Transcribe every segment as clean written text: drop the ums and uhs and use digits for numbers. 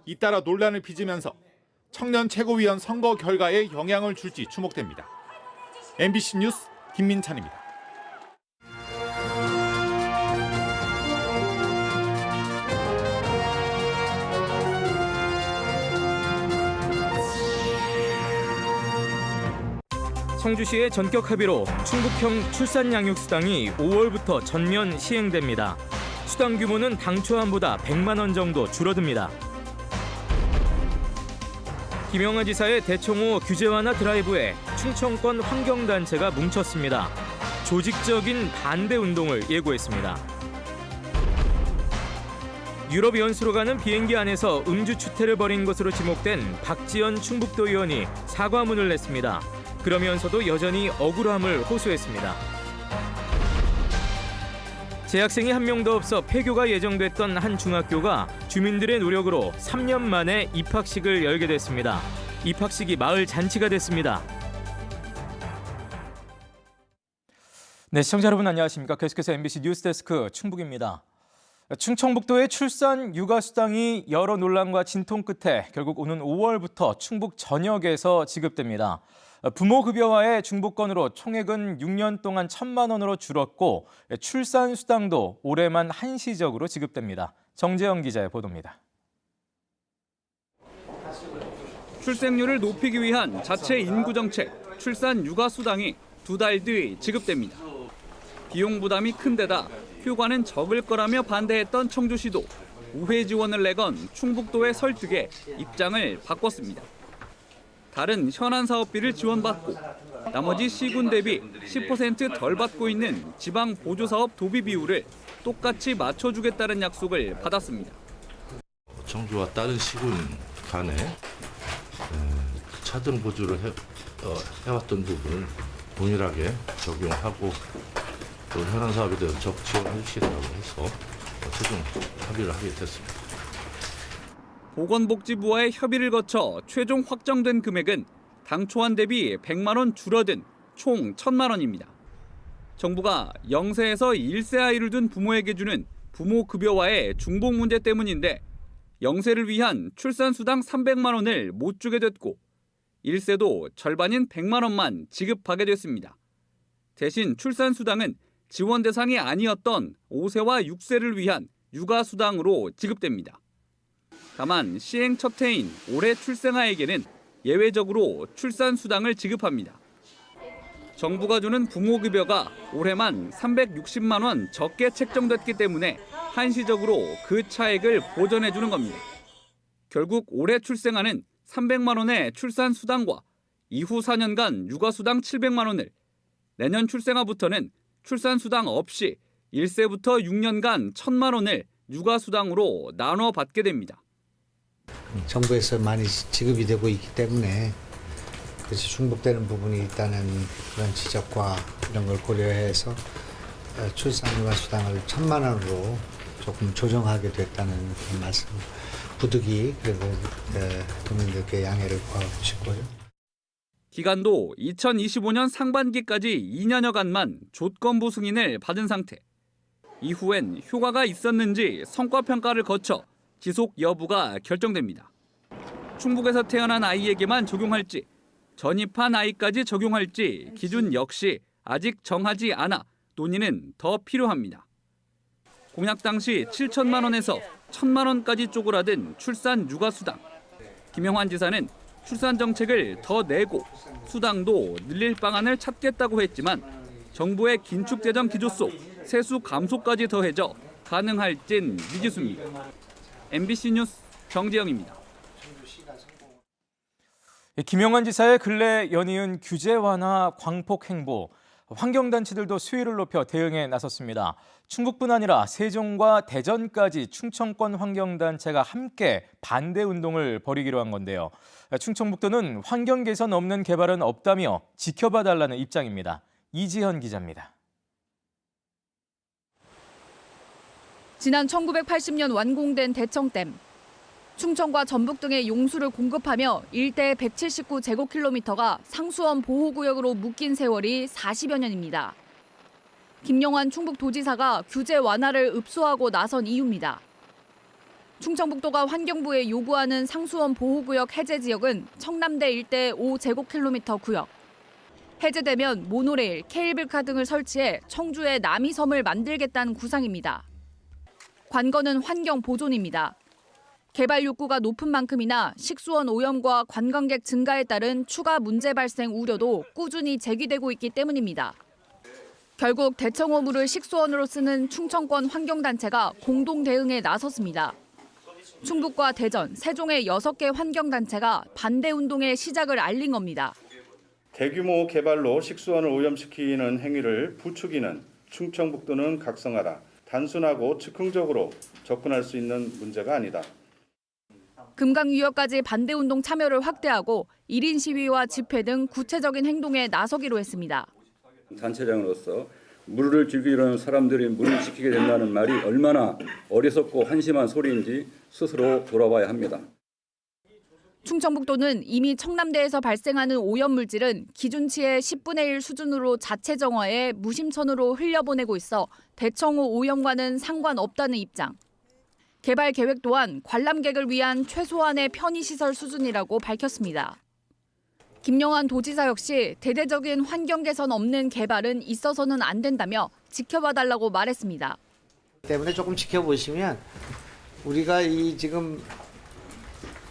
잇따라 논란을 빚으면서 청년 최고위원 선거 결과에 영향을 줄지 주목됩니다. MBC 뉴스 김민찬입니다. 청주시의 전격 합의로 충북형 출산양육수당이 5월부터 전면 시행됩니다. 수당 규모는 당초안보다 100만 원 정도 줄어듭니다. 김영하 지사의 대청호 규제 완화 드라이브에 충청권 환경단체가 뭉쳤습니다. 조직적인 반대 운동을 예고했습니다. 유럽 연수로 가는 비행기 안에서 음주 추태를 벌인 것으로 지목된 박지원 충북도 의원이 사과문을 냈습니다. 그러면서도 여전히 억울함을 호소했습니다. 재학생이 한 명도 없어 폐교가 예정됐던 한 중학교가 주민들의 노력으로 3년 만에 입학식을 열게 됐습니다. 입학식이 마을 잔치가 됐습니다. 네, 시청자 여러분 안녕하십니까? 계속해서 MBC 뉴스데스크 충북입니다. 충청북도의 출산 육아수당이 여러 논란과 진통 끝에 결국 오는 5월부터 충북 전역에서 지급됩니다. 부모급여와의 중복건으로 총액은 6년 동안 1,000만 원으로 줄었고 출산수당도 올해만 한시적으로 지급됩니다. 정재영 기자의 보도입니다. 출생률을 높이기 위한 자체 인구정책, 출산 육아수당이 2달 뒤 지급됩니다. 비용 부담이 큰 데다 효과는 적을 거라며 반대했던 청주시도 우회 지원을 내건 충북도의 설득에 입장을 바꿨습니다. 다른 현안 사업비를 지원받고 나머지 시군 대비 10% 덜 받고 있는 지방 보조사업 도비 비율을 똑같이 맞춰주겠다는 약속을 받았습니다. 청주와 다른 시군 간에 차등 보조를 해왔던 부분을 동일하게 적용하고 또 현안 사업에 대해서 지원해 주시겠다고 해서 최종 합의를 하게 됐습니다. 보건복지부와의 협의를 거쳐 최종 확정된 금액은 당초안 대비 100만 원 줄어든 총 1,000만 원입니다. 정부가 0세에서 1세 아이를 둔 부모에게 주는 부모급여와의 중복 문제 때문인데 0세를 위한 출산수당 300만 원을 못 주게 됐고 1세도 절반인 100만 원만 지급하게 됐습니다. 대신 출산수당은 지원 대상이 아니었던 5세와 6세를 위한 육아수당으로 지급됩니다. 다만 시행 첫 해인 올해 출생아에게는 예외적으로 출산수당을 지급합니다. 정부가 주는 부모급여가 올해만 360만 원 적게 책정됐기 때문에 한시적으로 그 차액을 보전해 주는 겁니다. 결국 올해 출생아는 300만 원의 출산수당과 이후 4년간 육아수당 700만 원을, 내년 출생아부터는 출산수당 없이 1세부터 6년간 1,000만 원을 육아수당으로 나눠 받게 됩니다. 정부에서 많이 지급이 되고 있기 때문에 그래서 중복되는 부분이 있다는 그런 지적과 이런 걸 고려해서 출산육아수당을 1,000만 원으로 조금 조정하게 됐다는 그런 말씀 부득이 그리고 국민들께 양해를 구하고 싶고요. 기간도 2025년 상반기까지 2년여간만 조건부 승인을 받은 상태. 이후엔 효과가 있었는지 성과평가를 거쳐 지속 여부가 결정됩니다. 충북에서 태어난 아이에게만 적용할지, 전입한 아이까지 적용할지 기준 역시 아직 정하지 않아 논의는 더 필요합니다. 공약 당시 7천만 원에서 1,000만 원까지 쪼그라든 출산 육아수당. 김영환 지사는 출산 정책을 더 내고 수당도 늘릴 방안을 찾겠다고 했지만 정부의 긴축 재정 기조 속 세수 감소까지 더해져 가능할진 미지수입니다. MBC 뉴스 정재영입니다. 김영환 지사의 근래 연이은 규제 완화 광폭 행보, 환경단체들도 수위를 높여 대응에 나섰습니다. 충북뿐 아니라 세종과 대전까지 충청권 환경단체가 함께 반대 운동을 벌이기로 한 건데요. 충청북도는 환경 개선 없는 개발은 없다며 지켜봐 달라는 입장입니다. 이지현 기자입니다. 지난 1980년 완공된 대청댐. 충청과 전북 등의 용수를 공급하며 일대 179제곱킬로미터가 상수원 보호구역으로 묶인 세월이 40여 년입니다. 김영환 충북도지사가 규제 완화를 읍소하고 나선 이유입니다. 충청북도가 환경부에 요구하는 상수원 보호구역 해제 지역은 청남대 일대 5제곱킬로미터 구역. 해제되면 모노레일, 케이블카 등을 설치해 청주에 남이섬을 만들겠다는 구상입니다. 관건은 환경 보존입니다. 개발 욕구가 높은 만큼이나 식수원 오염과 관광객 증가에 따른 추가 문제 발생 우려도 꾸준히 제기되고 있기 때문입니다. 결국 대청호 물을 식수원으로 쓰는 충청권 환경단체가 공동 대응에 나섰습니다. 충북과 대전, 세종의 6개 환경단체가 반대 운동의 시작을 알린 겁니다. 대규모 개발로 식수원을 오염시키는 행위를 부추기는 충청북도는 각성하라. 단순하고 즉흥적으로 접근할 수 있는 문제가 아니다. 금강유역까지 반대 운동 참여를 확대하고 1인 시위와 집회 등 구체적인 행동에 나서기로 했습니다. 단체장으로서 물을 즐기려는 사람들이 물을 지키게 된다는 말이 얼마나 어리석고 한심한 소리인지 스스로 돌아봐야 합니다. 충청북도는 이미 청남대에서 발생하는 오염물질은 기준치의 10분의 1 수준으로 자체 정화해 무심천으로 흘려보내고 있어 대청호 오염과는 상관없다는 입장. 개발 계획 또한 관람객을 위한 최소한의 편의시설 수준이라고 밝혔습니다. 김영환 도지사 역시 대대적인 환경 개선 없는 개발은 있어서는 안 된다며 지켜봐달라고 말했습니다. 때문에 조금 지켜보시면 우리가 이 지금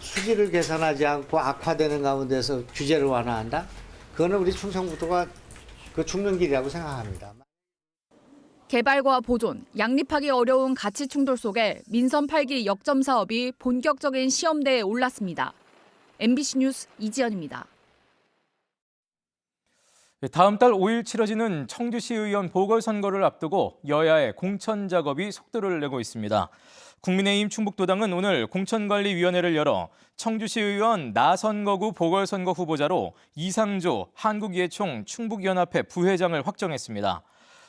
수질을 개선하지 않고 악화되는 가운데서 규제를 완화한다? 그거는 우리 충청북도가 그 죽는 길이라고 생각합니다. 개발과 보존, 양립하기 어려운 가치 충돌 속에 민선 8기 역점 사업이 본격적인 시험대에 올랐습니다. MBC 뉴스 이지연입니다. 다음 달 5일 치러지는 청주시의원 보궐선거를 앞두고 여야의 공천 작업이 속도를 내고 있습니다. 국민의힘 충북도당은 오늘 공천관리위원회를 열어 청주시의원 나선거구 보궐선거 후보자로 이상조 한국이해총 충북연합회 부회장을 확정했습니다.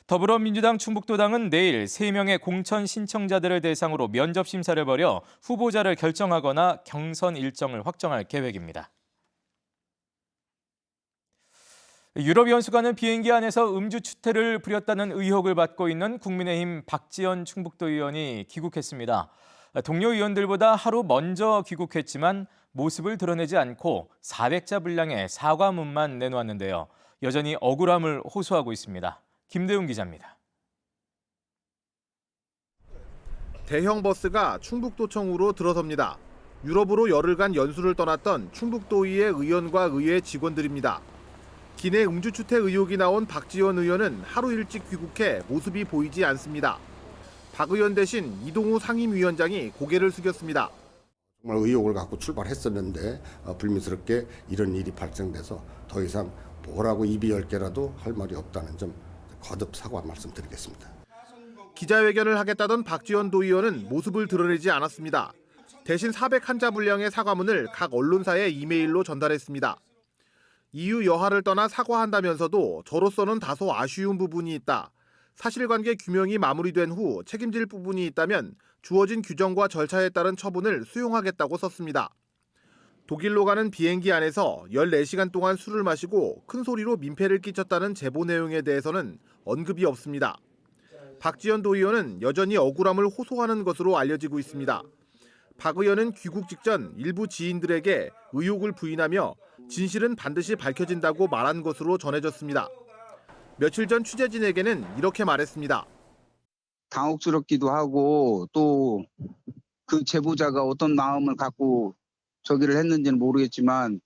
더불어민주당 충북도당은 내일 3명의 공천 신청자들을 대상으로 면접 심사를 벌여 후보자를 결정하거나 경선 일정을 확정할 계획입니다. 유럽 연수가는 비행기 안에서 음주 추태를 부렸다는 의혹을 받고 있는 국민의힘 박지원 충북도 의원이 귀국했습니다. 동료 의원들보다 하루 먼저 귀국했지만 모습을 드러내지 않고 400자 분량의 사과문만 내놓았는데요. 여전히 억울함을 호소하고 있습니다. 김대웅 기자입니다. 대형 버스가 충북도청으로 들어섭니다. 유럽으로 열흘간 연수를 떠났던 충북도의회 의원과 의회 직원들입니다. 기내 음주 추태 의혹이 나온 박지원 의원은 하루 일찍 귀국해 모습이 보이지 않습니다. 박 의원 대신 이동우 상임위원장이 고개를 숙였습니다. 정말 의혹을 갖고 출발했었는데 불미스럽게 이런 일이 발생돼서 더 이상 뭐라고 입이 10개라도 할 말이 없다는 점 거듭 사과 말씀드리겠습니다. 기자회견을 하겠다던 박지원 도의원은 모습을 드러내지 않았습니다. 대신 401자 분량의 사과문을 각 언론사에 이메일로 전달했습니다. EU 여하를 떠나 사과한다면서도 저로서는 다소 아쉬운 부분이 있다. 사실관계 규명이 마무리된 후 책임질 부분이 있다면 주어진 규정과 절차에 따른 처분을 수용하겠다고 썼습니다. 독일로 가는 비행기 안에서 14시간 동안 술을 마시고 큰 소리로 민폐를 끼쳤다는 제보 내용에 대해서는 언급이 없습니다. 박지원 도의원은 여전히 억울함을 호소하는 것으로 알려지고 있습니다. 박 의원은 귀국 직전 일부 지인들에게 의혹을 부인하며 진실은 반드시 밝혀진다고 말한 것으로 전해졌습니다. 며칠 전 취재진에게는 이렇게 말했습니다. 당혹스럽기도 하고 또 그 제보자가 어떤 마음을 갖고 저기를 했는지는 모르겠지만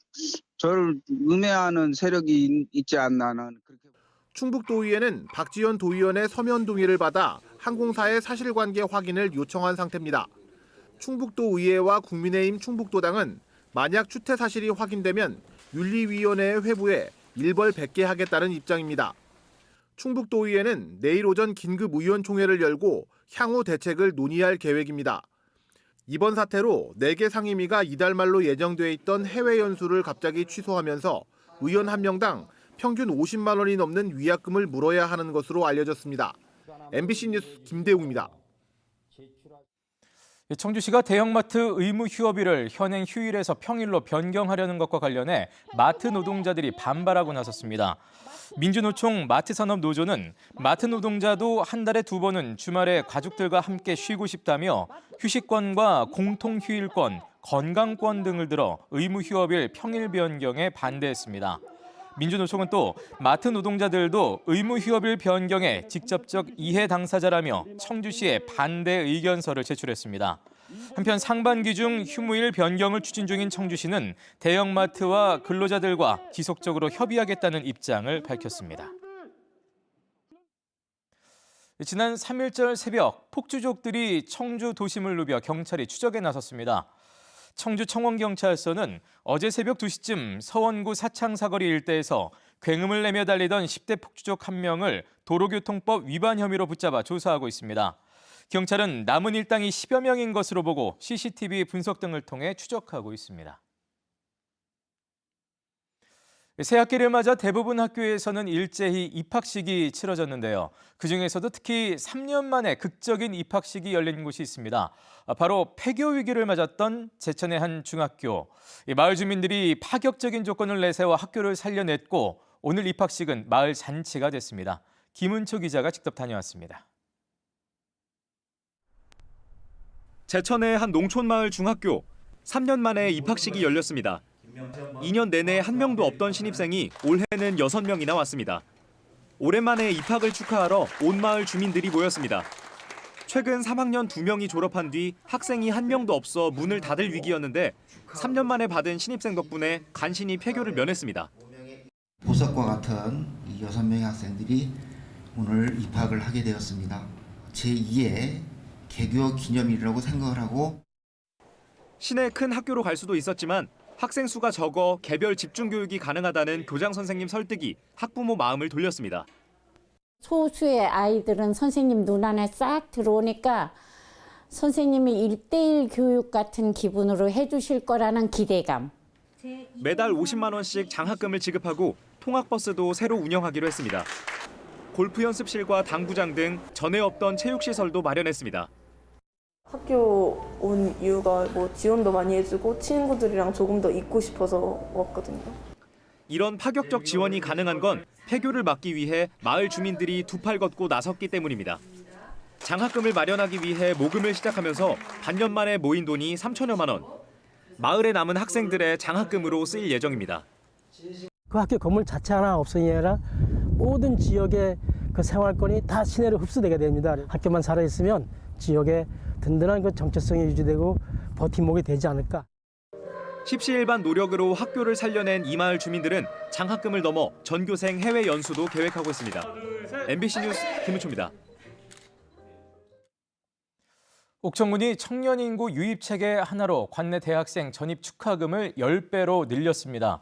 저를 음해하는 세력이 있지 않나는 그렇게. 충북도의회는 박지원 도의원의 서면 동의를 받아 항공사의 사실관계 확인을 요청한 상태입니다. 충북도의회와 국민의힘 충북도당은 만약 추태 사실이 확인되면 윤리위원회에 회부해 일벌 100개 하겠다는 입장입니다. 충북도의회는 내일 오전 긴급 의원총회를 열고 향후 대책을 논의할 계획입니다. 이번 사태로 4개 상임위가 이달 말로 예정돼 있던 해외 연수를 갑자기 취소하면서 의원 한 명당 평균 50만 원이 넘는 위약금을 물어야 하는 것으로 알려졌습니다. MBC 뉴스 김대웅입니다. 청주시가 대형마트 의무 휴업일을 현행 휴일에서 평일로 변경하려는 것과 관련해 마트 노동자들이 반발하고 나섰습니다. 민주노총 마트산업노조는 마트 노동자도 한 달에 2번은 주말에 가족들과 함께 쉬고 싶다며 휴식권과 공통휴일권, 건강권 등을 들어 의무 휴업일 평일 변경에 반대했습니다. 민주노총은 또 마트 노동자들도 의무 휴업일 변경에 직접적 이해 당사자라며 청주시에 반대 의견서를 제출했습니다. 한편 상반기 중 휴무일 변경을 추진 중인 청주시는 대형마트와 근로자들과 지속적으로 협의하겠다는 입장을 밝혔습니다. 지난 3일절 새벽 폭주족들이 청주 도심을 누벼 경찰이 추적에 나섰습니다. 청주 청원경찰서는 어제 새벽 2시쯤 서원구 사창사거리 일대에서 굉음을 내며 달리던 10대 폭주족 한 명을 도로교통법 위반 혐의로 붙잡아 조사하고 있습니다. 경찰은 남은 일당이 10여 명인 것으로 보고 CCTV 분석 등을 통해 추적하고 있습니다. 새학기를 맞아 대부분 학교에서는 일제히 입학식이 치러졌는데요. 그중에서도 특히 3년 만에 극적인 입학식이 열린 곳이 있습니다. 바로 폐교 위기를 맞았던 제천의 한 중학교. 마을 주민들이 파격적인 조건을 내세워 학교를 살려냈고 오늘 입학식은 마을 잔치가 됐습니다. 김은초 기자가 직접 다녀왔습니다. 제천의 한 농촌마을 중학교. 3년 만에 입학식이 열렸습니다. 2년 내내 한 명도 없던 신입생이 올해는 6명이나 왔습니다. 오랜만에 입학을 축하하러 온 마을 주민들이 모였습니다. 최근 3학년 2명이 졸업한 뒤 학생이 한 명도 없어 문을 닫을 위기였는데 3년 만에 받은 신입생 덕분에 간신히 폐교를 면했습니다. 보석과 같은 이 6명의 학생들이 오늘 입학을 하게 되었습니다. 제2의 개교 기념일이라고 생각을 하고 시내 큰 학교로 갈 수도 있었지만 학생 수가 적어 개별 집중 교육이 가능하다는 교장 선생님 설득이 학부모 마음을 돌렸습니다. 소수의 아이들은 선생님 눈안에 싹 들어오니까 선생님이 1:1 교육 같은 기분으로 해주실 거라는 기대감. 매달 50만 원씩 장학금을 지급하고 통학버스도 새로 운영하기로 했습니다. 골프 연습실과 당구장 등 전에 없던 체육시설도 마련했습니다. 학교 온 이유가 지원도 많이 해주고 친구들이랑 조금 더 있고 싶어서 왔거든요. 이런 파격적 지원이 가능한 건 폐교를 막기 위해 마을 주민들이 두 팔 걷고 나섰기 때문입니다. 장학금을 마련하기 위해 모금을 시작하면서 반년 만에 모인 돈이 3천여만 원. 마을에 남은 학생들의 장학금으로 쓰일 예정입니다. 그 학교 건물 자체 하나 없으니 아니라 모든 지역의 그 생활권이 다 시내로 흡수되게 됩니다. 학교만 살아있으면 지역에 든든한 그 정체성이 유지되고 버팀목이 되지 않을까. 십시일반 노력으로 학교를 살려낸 이 마을 주민들은 장학금을 넘어 전교생 해외 연수도 계획하고 있습니다. MBC 뉴스 김은초입니다. 옥천군이 청년 인구 유입 체계 하나로 관내 대학생 전입 축하금을 10배로 늘렸습니다.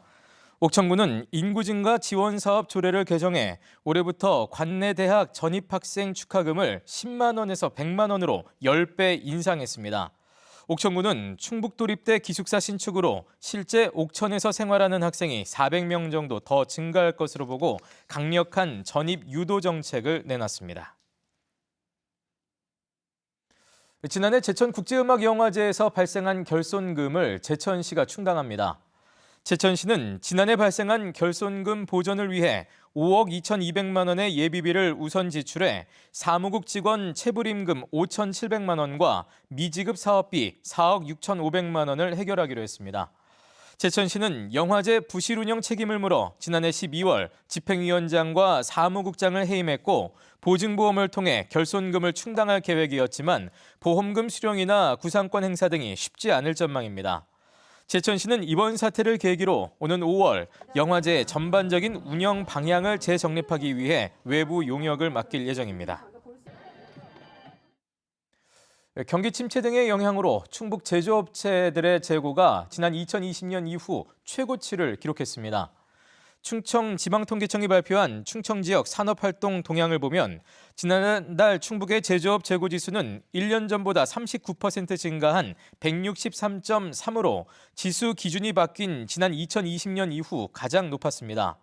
옥천군은 인구 증가 지원 사업 조례를 개정해 올해부터 관내 대학 전입 학생 축하금을 10만 원에서 100만 원으로 10배 인상했습니다. 옥천군은 충북도립대 기숙사 신축으로 실제 옥천에서 생활하는 학생이 400명 정도 더 증가할 것으로 보고 강력한 전입 유도 정책을 내놨습니다. 지난해 제천국제음악영화제에서 발생한 결손금을 제천시가 충당합니다. 제천시는 지난해 발생한 결손금 보전을 위해 5억 2,200만 원의 예비비를 우선 지출해 사무국 직원 체불임금 5,700만 원과 미지급 사업비 4억 6,500만 원을 해결하기로 했습니다. 제천시는 영화제 부실 운영 책임을 물어 지난해 12월 집행위원장과 사무국장을 해임했고 보증보험을 통해 결손금을 충당할 계획이었지만 보험금 수령이나 구상권 행사 등이 쉽지 않을 전망입니다. 제천시는 이번 사태를 계기로 오는 5월 영화제의 전반적인 운영 방향을 재정립하기 위해 외부 용역을 맡길 예정입니다. 경기 침체 등의 영향으로 충북 제조업체들의 재고가 지난 2020년 이후 최고치를 기록했습니다. 충청지방통계청이 발표한 충청 지역 산업활동 동향을 보면 지난달 충북의 제조업 재고 지수는 1년 전보다 39% 증가한 163.3으로 지수 기준이 바뀐 지난 2020년 이후 가장 높았습니다.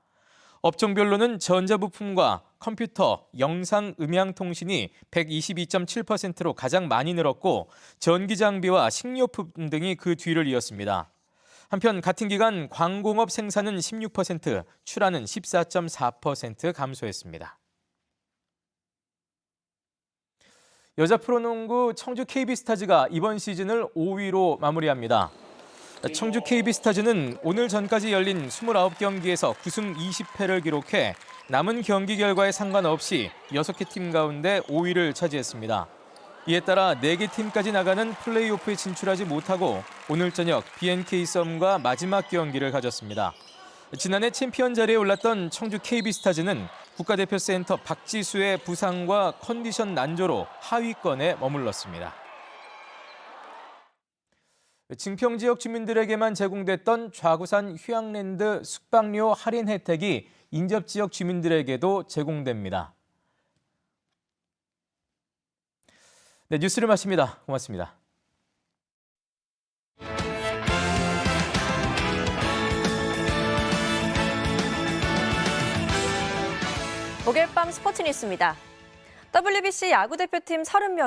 업종별로는 전자부품과 컴퓨터, 영상, 음향 통신이 122.7%로 가장 많이 늘었고 전기장비와 식료품 등이 그 뒤를 이었습니다. 한편 같은 기간 광공업 생산은 16%, 출하는 14.4% 감소했습니다. 여자 프로농구 청주 KB스타즈가 이번 시즌을 5위로 마무리합니다. 청주 KB스타즈는 오늘 전까지 열린 29경기에서 9승 20패를 기록해 남은 경기 결과에 상관없이 6개 팀 가운데 5위를 차지했습니다. 이에 따라 4개 팀까지 나가는 플레이오프에 진출하지 못하고 오늘 저녁 BNK 썸과 마지막 경기를 가졌습니다. 지난해 챔피언 자리에 올랐던 청주 KB스타즈는 국가대표 센터 박지수의 부상과 컨디션 난조로 하위권에 머물렀습니다. 증평 지역 주민들에게만 제공됐던 좌구산 휴양랜드 숙박료 할인 혜택이 인접 지역 주민들에게도 제공됩니다. 네, 뉴스를 마칩니다. 고맙습니다. 목요일 밤 스포츠 뉴스입니다. WBC 야구대표팀 30명